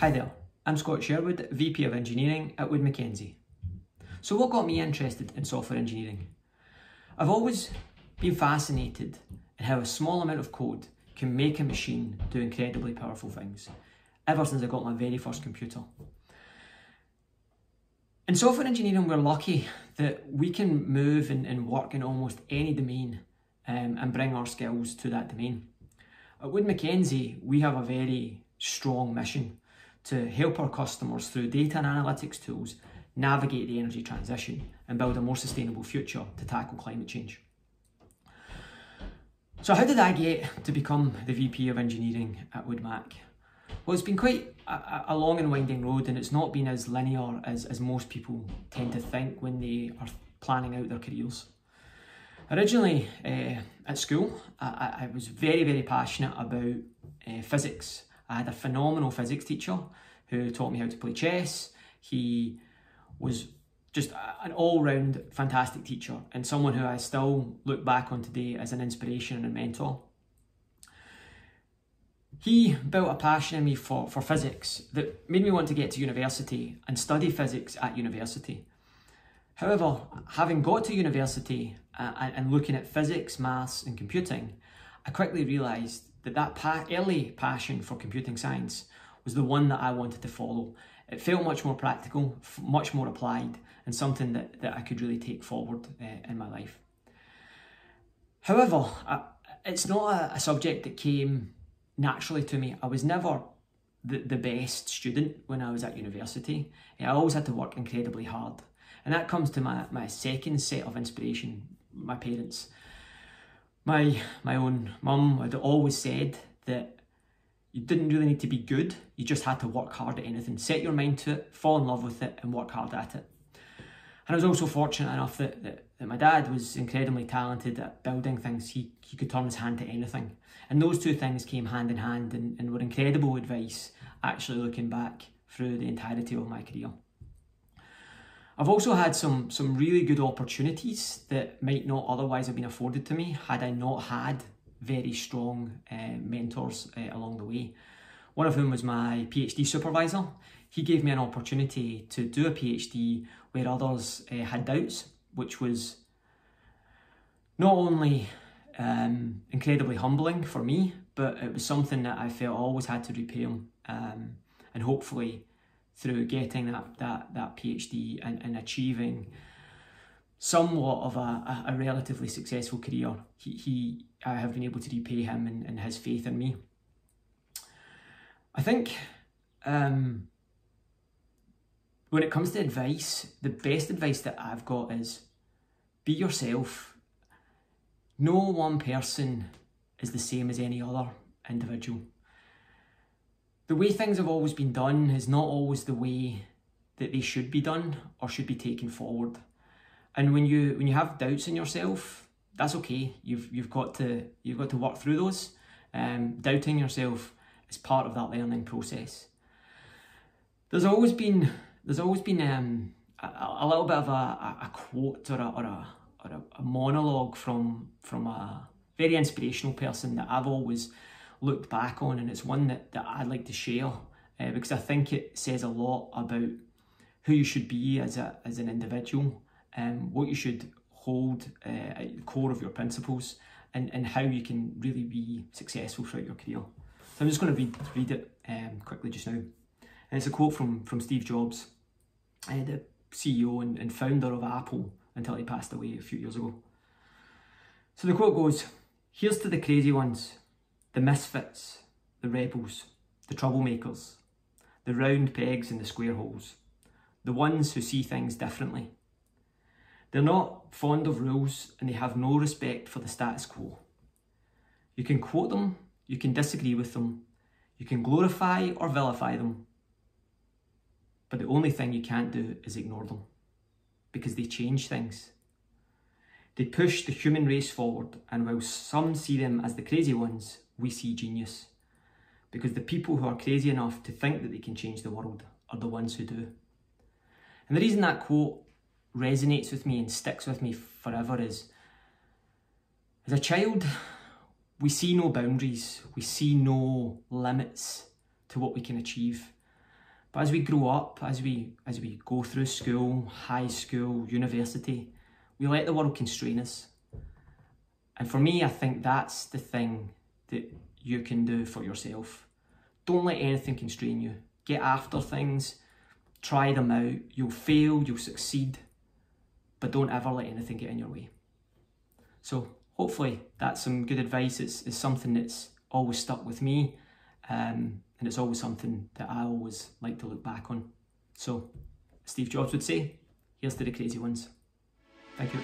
Hi there, I'm Scott Sherwood, VP of Engineering at Wood Mackenzie. So what got me interested in software engineering? I've always been fascinated in how a small amount of code can make a machine do incredibly powerful things, ever since I got my very first computer. In software engineering, we're lucky that we can move and work in almost any domain and bring our skills to that domain. At Wood Mackenzie, we have a very strong mission to help our customers through data and analytics tools navigate the energy transition and build a more sustainable future to tackle climate change. So how did I get to become the VP of Engineering at Wood Mac? Well, it's been quite a long and winding road, and it's not been as linear as most people tend to think when they are planning out their careers. Originally, at school, I was very passionate about physics. I had a phenomenal physics teacher who taught me how to play chess. He was just an all-round fantastic teacher and someone who I still look back on today as an inspiration and a mentor. He built a passion in me for physics that made me want to get to university and study physics at university. However, having got to university and looking at physics, maths and computing, I quickly realised that early passion for computing science was the one that I wanted to follow. It felt much more practical, much more applied, and something that I could really take forward in my life. However, it's not a subject that came naturally to me. I was never the best student when I was at university. I always had to work incredibly hard. And that comes to my second set of inspiration, my parents. My own mum had always said that you didn't really need to be good, you just had to work hard at anything. Set your mind to it, fall in love with it and work hard at it. And I was also fortunate enough that my dad was incredibly talented at building things. He could turn his hand to anything. And those two things came hand in hand and were incredible advice, actually looking back through the entirety of my career. I've also had some really good opportunities that might not otherwise have been afforded to me had I not had very strong mentors along the way. One of whom was my PhD supervisor. He gave me an opportunity to do a PhD where others had doubts, which was not only incredibly humbling for me, but it was something that I felt I always had to repay him, and hopefully through getting that PhD and achieving somewhat of a relatively successful career, I have been able to repay him and his faith in me. I think when it comes to advice, the best advice that I've got is be yourself. No one person is the same as any other individual. The way things have always been done is not always the way that they should be done or should be taken forward. And when you have doubts in yourself, that's okay. You've got to work through those. Doubting yourself is part of that learning process. There's always been a little bit of a quote or a monologue from a very inspirational person that I've always looked back on, and it's one that I'd like to share because I think it says a lot about who you should be as an individual, what you should hold at the core of your principles, and how you can really be successful throughout your career. So I'm just going to read it quickly just now. And it's a quote from Steve Jobs, the CEO and founder of Apple until he passed away a few years ago. So the quote goes, "Here's to the crazy ones, the misfits, the rebels, the troublemakers, the round pegs in the square holes, the ones who see things differently. They're not fond of rules and they have no respect for the status quo. You can quote them, you can disagree with them, you can glorify or vilify them, but the only thing you can't do is ignore them, because they change things. They push the human race forward, and while some see them as the crazy ones, we see genius. Because the people who are crazy enough to think that they can change the world are the ones who do." And the reason that quote resonates with me and sticks with me forever is, as a child, we see no boundaries, we see no limits to what we can achieve. But as we grow up, as we go through school, high school, university, we let the world constrain us. And for me, I think that's the thing that you can do for yourself. Don't let anything constrain you. Get after things, try them out. You'll fail, you'll succeed, but don't ever let anything get in your way. So hopefully that's some good advice. It's something that's always stuck with me, and it's always something that I always like to look back on. So Steve Jobs would say, here's to the crazy ones. Thank you.